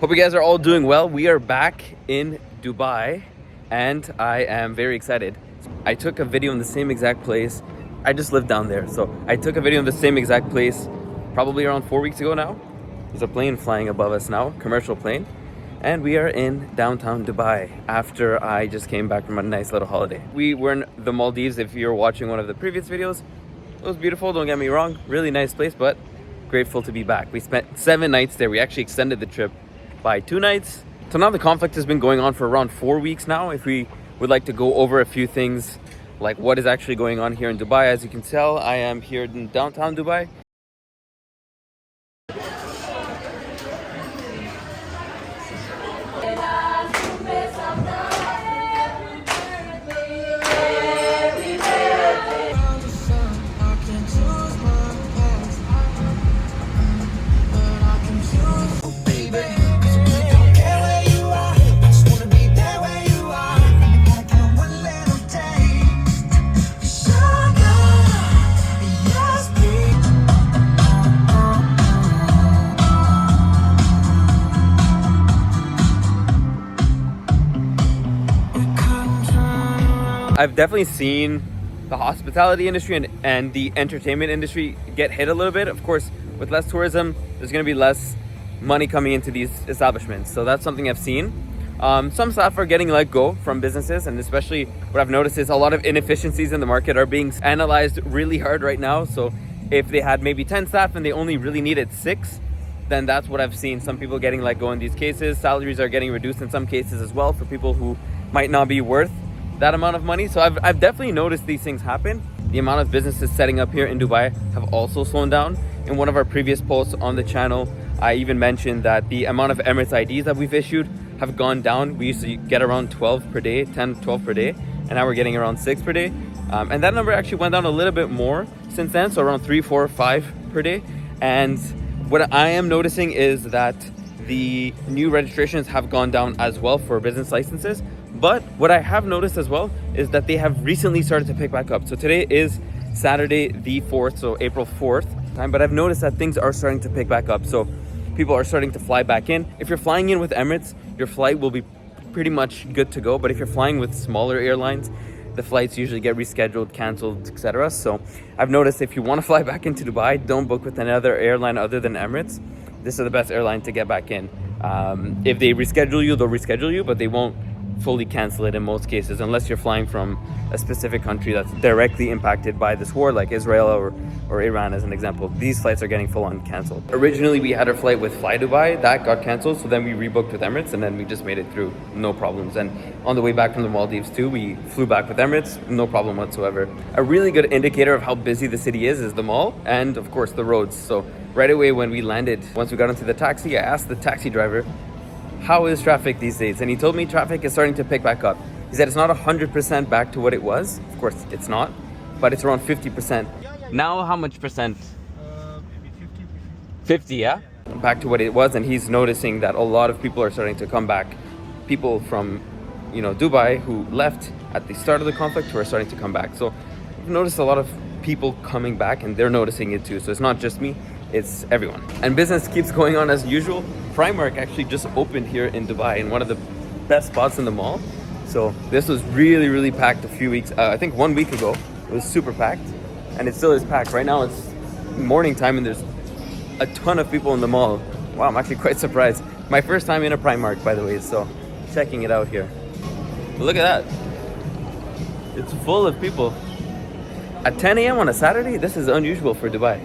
Hope you guys are all doing well. We are back in Dubai and I am very excited. I took a video in the same exact place. I just live down there, so I took a video in the same exact place probably around 4 weeks ago now. There's a plane flying above us now, commercial plane, and we are in downtown Dubai after I just came back from a nice little holiday. We were in the Maldives. If you're watching one of the previous videos, it was beautiful, don't get me wrong, really nice place, but grateful to be back. We spent 7 nights there. We actually extended the trip by 2 nights. So now the conflict has been going on for around 4 weeks now. If we would like to go over a few things like what is actually going on here in Dubai. As you can tell, I am here in downtown Dubai. I've definitely seen the hospitality industry and the entertainment industry get hit a little bit. Of course, with less tourism, there's going to be less money coming into these establishments. So that's something I've seen. Some staff are getting let go from businesses, and especially what I've noticed is a lot of inefficiencies in the market are being analyzed really hard right now. So if they had maybe 10 staff and they only really needed 6, then that's what I've seen. Some people getting let go in these cases. Salaries are getting reduced in some cases as well for people who might not be worth that amount of money. So I've definitely noticed these things happen. The amount of businesses setting up here in Dubai have also slowed down. In one of our previous posts on the channel, I even mentioned that the amount of Emirates IDs that we've issued have gone down. We used to get around 12 per day, 10, 12 per day, and now we're getting around 6 per day. And that number actually went down a little bit more since then, so around 3, 4, 5 per day. And what I am noticing is that the new registrations have gone down as well for business licenses. But what I have noticed as well is that they have recently started to pick back up. So today is Saturday the 4th, so April 4th time, but I've noticed that things are starting to pick back up. So people are starting to fly back in. If you're flying in with Emirates, your flight will be pretty much good to go. But if you're flying with smaller airlines, the flights usually get rescheduled, canceled, etc. So I've noticed if you want to fly back into Dubai, don't book with another airline other than Emirates. This is the best airline to get back in. If they reschedule you, they'll reschedule you, but they won't fully cancel it in most cases unless you're flying from a specific country that's directly impacted by this war, like Israel or Iran as an example. These flights are getting full on canceled. Originally we had our flight with Fly Dubai, that got canceled, so then we rebooked with Emirates and then we just made it through, no problems. And on the way back from the Maldives too, we flew back with Emirates, no problem whatsoever. A really good indicator of how busy the city is the mall and of course the roads. So right away when we landed, once we got into the taxi, I asked the taxi driver, how is traffic these days? And he told me traffic is starting to pick back up. He said it's not 100% back to what it was. Of course, it's not, but it's around 50%. Now, how much percent? Maybe 50. 50, yeah? Back to what it was, and he's noticing that a lot of people are starting to come back. People from, Dubai who left at the start of the conflict who are starting to come back. So I've noticed a lot of people coming back, and they're noticing it too. So it's not just me. It's everyone. And business keeps going on as usual. Primark actually just opened here in Dubai in one of the best spots in the mall. So this was really, really packed a few weeks, I think 1 week ago. It was super packed and it still is packed. Right now it's morning time and there's a ton of people in the mall. Wow, I'm actually quite surprised. My first time in a Primark, by the way, so checking it out here. But look at that. It's full of people. At 10 a.m. on a Saturday, this is unusual for Dubai.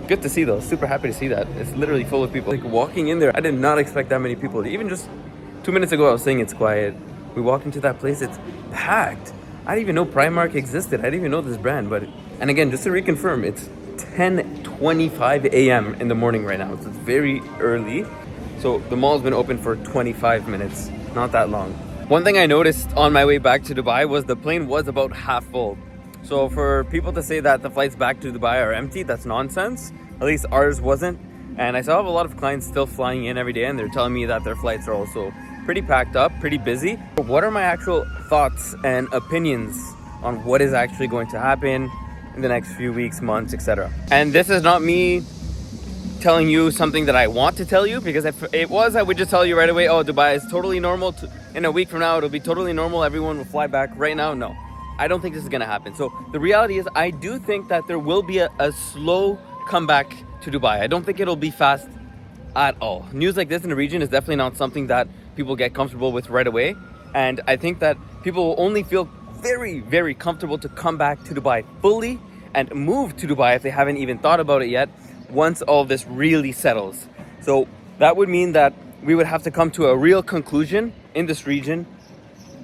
Good to see though, super happy to see that. It's literally full of people. Like walking in there, I did not expect that many people. Even just 2 minutes ago, I was saying it's quiet. We walk into that place, it's packed. I didn't even know Primark existed. I didn't even know this brand, and again, just to reconfirm, it's 10:25 a.m. in the morning right now. So it's very early. So the mall's been open for 25 minutes, not that long. One thing I noticed on my way back to Dubai was the plane was about half full. So for people to say that the flights back to Dubai are empty, that's nonsense. At least ours wasn't. And I still have a lot of clients still flying in every day and they're telling me that their flights are also pretty packed up, pretty busy. What are my actual thoughts and opinions on what is actually going to happen in the next few weeks, months, etc.? And this is not me telling you something that I want to tell you, because if it was, I would just tell you right away, oh, Dubai is totally normal. In a week from now, it'll be totally normal. Everyone will fly back. Right now, no. I don't think this is going to happen. So the reality is, I do think that there will be a slow comeback to Dubai. I don't think it'll be fast at all. News like this in the region is definitely not something that people get comfortable with right away. And I think that people will only feel very, very comfortable to come back to Dubai fully and move to Dubai if they haven't even thought about it yet, once all this really settles. So that would mean that we would have to come to a real conclusion in this region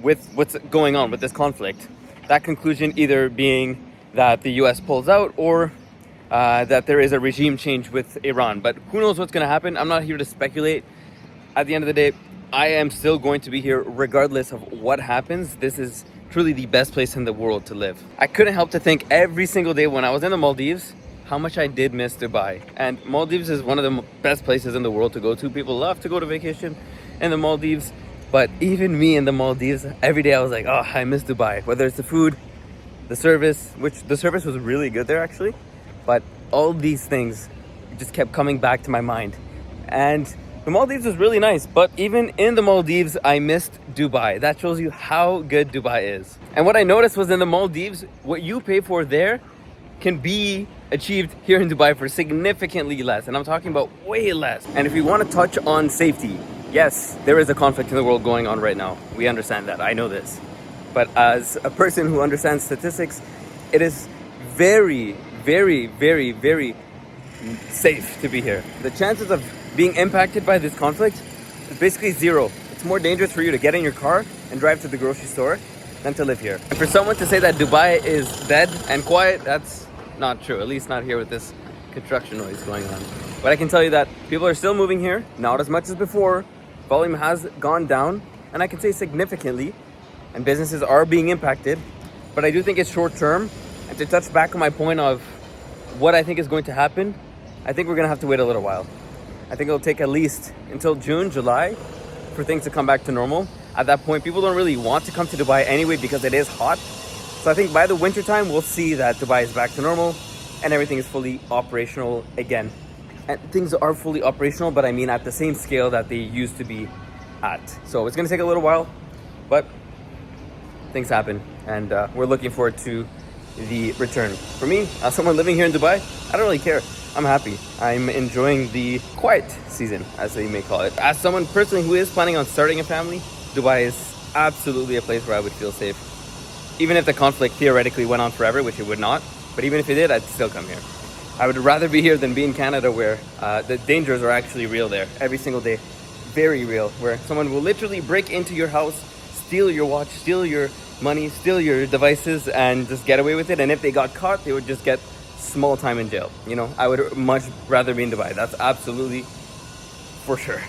with what's going on with this conflict. That conclusion either being that the US pulls out, or that there is a regime change with Iran. But who knows what's going to happen? I'm not here to speculate. At the end of the day, I am still going to be here regardless of what happens. This is truly the best place in the world to live. I couldn't help to think every single day when I was in the Maldives how much I did miss Dubai. And Maldives is one of the best places in the world to go to. People love to go to vacation in the Maldives. But even me in the Maldives, every day I was like, oh, I miss Dubai. Whether it's the food, the service, which the service was really good there actually. But all these things just kept coming back to my mind. And the Maldives was really nice, but even in the Maldives, I missed Dubai. That shows you how good Dubai is. And what I noticed was in the Maldives, what you pay for there can be achieved here in Dubai for significantly less. And I'm talking about way less. And if you want to touch on safety, yes, there is a conflict in the world going on right now. We understand that. I know this. But as a person who understands statistics, it is very, very, very, very safe to be here. The chances of being impacted by this conflict is basically zero. It's more dangerous for you to get in your car and drive to the grocery store than to live here. And for someone to say that Dubai is dead and quiet, that's not true. At least not here with this construction noise going on. But I can tell you that people are still moving here, not as much as before. Volume has gone down, and I can say significantly, and businesses are being impacted. But I do think it's short term. And to touch back on my point of what I think is going to happen, I think we're going to have to wait a little while. I think it'll take at least until June, July for things to come back to normal. At that point, people don't really want to come to Dubai anyway because it is hot. So I think by the winter time, we'll see that Dubai is back to normal and everything is fully operational again. And things are fully operational, but I mean at the same scale that they used to be at. So it's going to take a little while, but things happen. And we're looking forward to the return. For me, as someone living here in Dubai, I don't really care. I'm happy. I'm enjoying the quiet season, as they may call it. As someone personally who is planning on starting a family, Dubai is absolutely a place where I would feel safe. Even if the conflict theoretically went on forever, which it would not, but even if it did, I'd still come here. I would rather be here than be in Canada, where the dangers are actually real there every single day. Very real, where someone will literally break into your house, steal your watch, steal your money, steal your devices, and just get away with it. And if they got caught, they would just get small time in jail. You know, I would much rather be in Dubai. That's absolutely for sure.